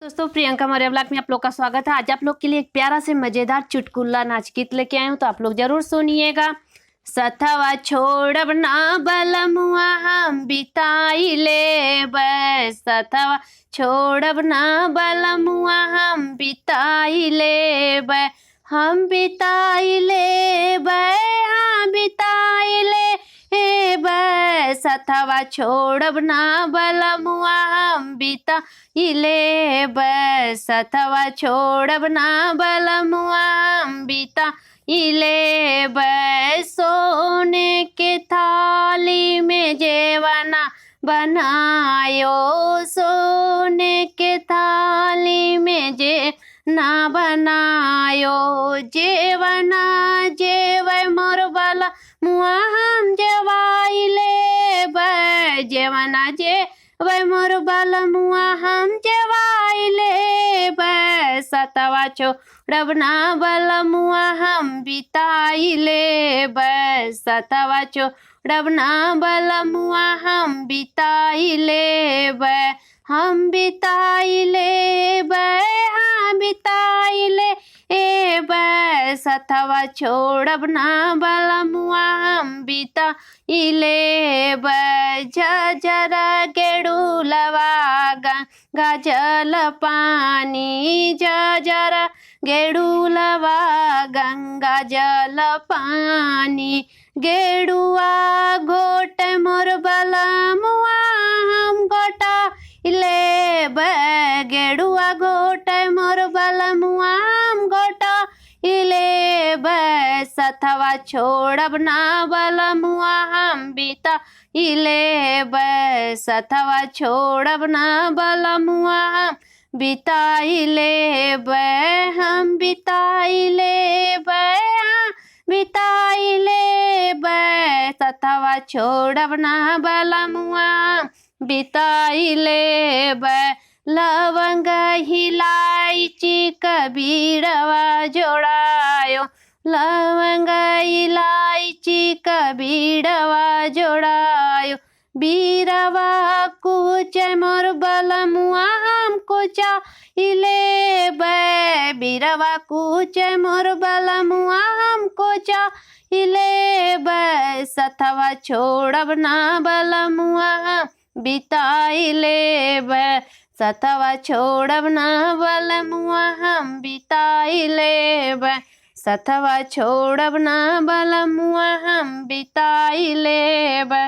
दोस्तों, प्रियंका मौर्य ब्लॉग में आप लोग का स्वागत है। आज आप लोग के लिए एक प्यारा से मजेदार चुटकुला नाच गीत लेके आए हूँ, तो आप लोग जरूर सुनिएगा। सथवा छोड़ब ना बलमुआ हम बिताई ले बस, सथवा छोड़ब ना बलमुआ हम बिताई ले ब, हम बिताई ले ब, हम बिताई ले हे बस, सथवा छोड़ब ना बलमुआ हम बिता इले बस, सथवा छोड़ब ना बलमुआ हम बिता इले बस। सोने के थाली में जेवना बनायो, सोने के थाली में जे ना बनायो, जेवना जेवै मोर बला मुआ हम जेवाइले ब, जेवना जे वै मोर बाला मुआ हम जेवाइले ब, सतवा छोड़ब ना बाला मुआ हम बिताइले ब, सतवा छोड़ब ना बाला मुआ हम बिताइले ब, हम बिताइले ब, हम बिताइले ए ब, सथवा छोड़ब ना बाला मुआ हम बिताइले ब। झझरा गेड़ूलवा गंगा जल पानी, झझरा गेड़ूलवा गंगा जल पानी, गेड़ुआ घोट मोर बला मुआ हम गोटा इले ब, गेड़ुआ घोट मोर बला मुआ हम गोटा इले ब, सथवा छोड़ब ना बला मुआ हम बिता इले ब, सथवा छोड़ब ना बला मुआ हम बिताइले ब, हम बिताइले ब, हम बिताइले ब, सथवा छोड़ब ना बला मुआ हम बिताइले ब। लवंग इलायची कबीरवा जोड़ायो, लवंग इलायची कबीरवा जोड़ायो, बीरवा कुछ मोर बला मुआ हम कुचा इले ब, बीरवा कुछ मोर बला मुआ हम कुचा इले ब, सथवा छोड़ब ना बला मुआ हम बिताइले ब, सथवा छोड़ब ना बला मुआ हम बिताइले ब, सथवा छोड़ब ना बला मुआ हम बिताइले ब।